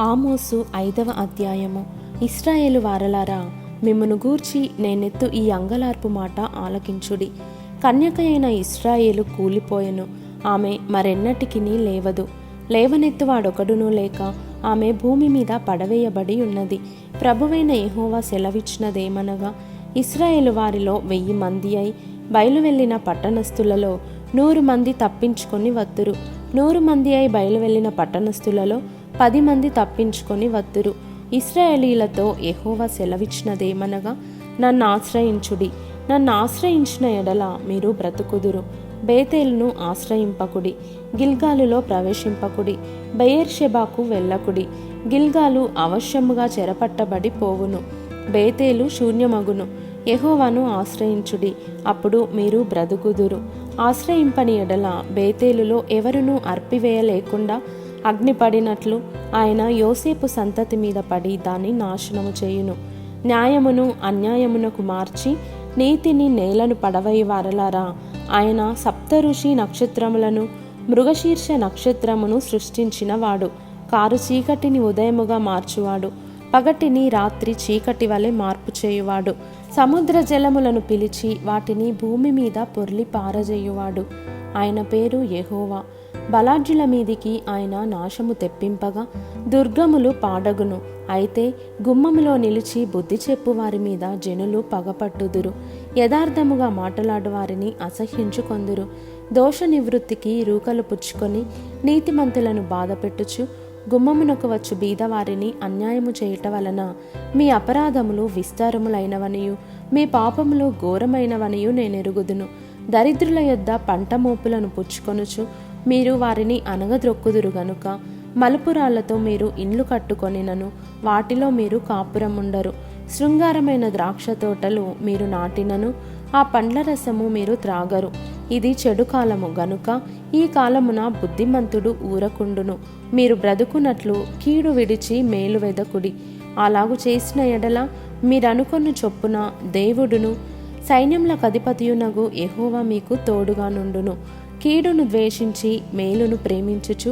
ఆమోసు 5వ అధ్యాయము. ఇశ్రాయేలు వారలారా, మిమ్మును గూర్చి నేనెత్తు ఈ అంగలార్పు మాట ఆలకించుడి. కన్యక అయిన ఇశ్రాయేలు కూలిపోయెను, ఆమె మరెన్నటికి లేవదు. లేవనెత్తువాడొకడునూ లేక ఆమె భూమి మీద పడవేయబడి ఉన్నది. ప్రభువైన యెహోవా సెలవిచ్చినదేమనగా, ఇశ్రాయేలు వారిలో 1000 మంది అయి బయలువెళ్లిన పట్టణస్థులలో 100 మంది తప్పించుకొని వత్తురు. 100 మంది అయి బయలువెళ్లిన పట్టణస్థులలో 10 మంది తప్పించుకొని వత్తురు. ఇశ్రాయేలీలతో యెహోవా సెలవిచ్చినదేమనగా, నన్ను ఆశ్రయించుడి. నన్ను ఆశ్రయించిన ఎడల మీరు బ్రతుకుదురు. బేతేలును ఆశ్రయింపకుడి, గిల్గాలులో ప్రవేశింపకుడి, బెయేర్షెబాకు వెళ్ళకుడి. గిల్గాలు అవశ్యముగా చెరపట్టబడి పోవును, బేతేలు శూన్యమగును. యెహోవాను ఆశ్రయించుడి, అప్పుడు మీరు బ్రతుకుదురు. ఆశ్రయింపని ఎడల బేతేలులో ఎవరునూ అర్పివేయలేకుండా అగ్నిపడినట్లు ఆయన యోసేపు సంతతి మీద పడి దాన్ని నాశనము చేయును. న్యాయమును అన్యాయమునకు మార్చి నీతిని నేలను పడవై వారలారా, ఆయన సప్తఋషి నక్షత్రములను మృగశీర్ష నక్షత్రమును సృష్టించిన వాడు. కారు చీకటిని ఉదయముగా మార్చువాడు, పగటిని రాత్రి చీకటి వలె మార్పు చేయువాడు. సముద్ర జలములను పిలిచి వాటిని భూమి మీద పొర్లి పారజేయువాడు. ఆయన పేరు యెహోవా. బలాఢ్యుల మీదికి ఆయన నాశము తెప్పింపగా దుర్గములు పాడగును. అయితే గుమ్మములో నిలిచి బుద్ధి చెప్పు వారి మీద జనులు పగపట్టుదురు. యథార్థముగా మాటలాడు వారిని అసహ్యించుకొందురు. దోష నివృత్తికి రూకలు పుచ్చుకొని నీతిమంతులను బాధపెట్టుచు గుమ్మమునకు వచ్చు బీదవారిని అన్యాయము చేయుట వలన మీ అపరాధములు విస్తారములైనవనియు మీ పాపములు ఘోరమైనవనియు నేనెరుగుదును. దరిద్రుల యొద్ద పంట మోపులను పుచ్చుకొనుచు మీరు వారిని అనగద్రొక్కుదురు గనుక మలుపురాళ్లతో మీరు ఇండ్లు కట్టుకొనినను వాటిలో మీరు కాపురముండరు. శృంగారమైన ద్రాక్ష తోటలు మీరు నాటినను ఆ పండ్ల రసము మీరు త్రాగరు. ఇది చెడు కాలము గనుక ఈ కాలమున బుద్ధిమంతుడు ఊరకుండును. మీరు బ్రతుకున్నట్లు కీడు విడిచి మేలు వెదకుడి. అలాగు చేసిన ఎడల మీరనుకొన్న చొప్పున దేవుడును సైన్యములకు అధిపతియునగు యెహోవా మీకు తోడుగా నుండును. కీడును ద్వేషించి మేలును ప్రేమించుచు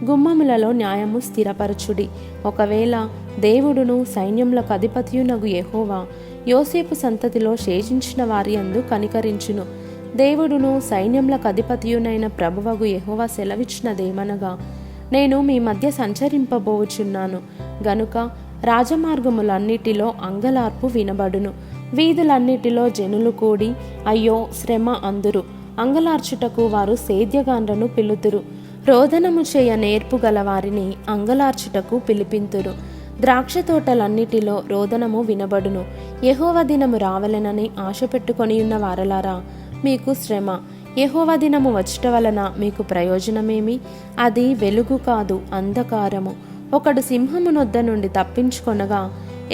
గుమ్మములలో న్యాయము స్థిరపరచుడి. ఒకవేళ దేవుడును సైన్యములకు అధిపతియునగు యెహోవా యోసేపు సంతతిలో శేషించిన వారి యందు కనికరించును. దేవుడును సైన్యములకు అధిపతియునైన ప్రభువగు యెహోవా సెలవిచ్చినదేమనగా, నేను మీ మధ్య సంచరింపబోచున్నాను గనుక రాజమార్గములన్నిటిలో అంగలార్పు వినబడును. వీధులన్నిటిలో జనులు కూడి అయ్యో శ్రమ అందురు. అంగలార్చుటకు వారు సేద్యగాండ్రను పిలుతురు. రోదనము చేయ నేర్పు గల వారిని అంగలార్చుటకు పిలిపింతురు. ద్రాక్ష తోటలన్నిటిలో రోదనము వినబడును. యెహోవా దినము రావలెనని ఆశ పెట్టుకొనియున్న వారలారా, మీకు శ్రమ. యెహోవా దినము వచ్చుట వలన మీకు ప్రయోజనమేమి? అది వెలుగు కాదు, అంధకారము. ఒకడు సింహము నొద్ద నుండి తప్పించుకొనగా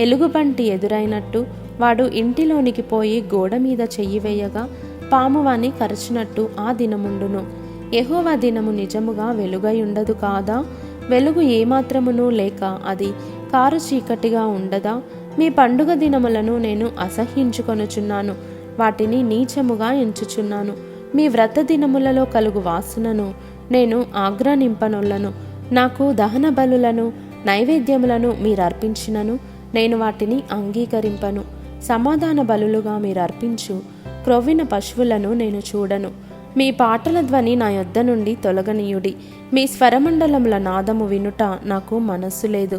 ఎలుగుబంటి ఎదురైనట్టు వాడు ఇంటిలోనికి పోయి గోడ మీద చెయ్యి వేయగా పాము వాని కరచినట్టు ఆ దినముండును. యెహోవా దినము నిజముగా వెలుగై ఉండదు కాదా? వెలుగు ఏమాత్రమును లేక అది కారు చీకటిగా ఉండదా? మీ పండుగ దినములను నేను అసహ్యించుకొనుచున్నాను, వాటిని నీచముగా ఎంచుచున్నాను. మీ వ్రత దినములలో కలుగు వాసనను నేను ఆగ్రహింపనొల్లను. నాకు దహన బలులను నైవేద్యములను మీరర్పించినను నేను వాటిని అంగీకరింపను. సమాధాన బలులుగా మీరర్పించు క్రొవ్విన పశువులను నేను చూడను. మీ పాటల ధ్వని నా యొద్ద నుండి తొలగనీయుడి. మీ స్వరమండలముల నాదము వినుట నాకు మనస్సు లేదు.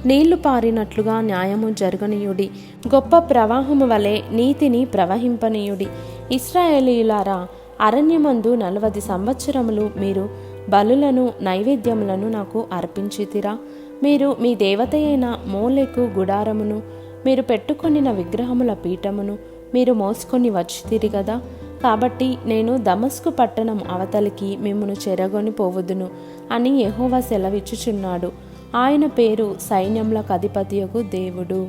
నీళ్లు పారినట్లుగా న్యాయము జరగనీయుడి. గొప్ప ప్రవాహము వలె నీతిని ప్రవహింపనీయుడి. ఇశ్రాయేలీయులారా, అరణ్యమందు 40 సంవత్సరములు మీరు బలులను నైవేద్యములను నాకు అర్పించితిరా? మీరు మీ దేవతయైన మోలెకు గుడారమును మీరు పెట్టుకొనిన విగ్రహముల పీఠమును మీరు మోసుకొని వచ్చితిరి గదా. కాబట్టి నేను దమస్కు పట్టణం అవతలికి మిమ్మును చెరగొని పోవుదును అని యెహోవా సెలవిచ్చుచున్నాడు. ఆయన పేరు సైన్యములకు అధిపతియగు దేవుడు.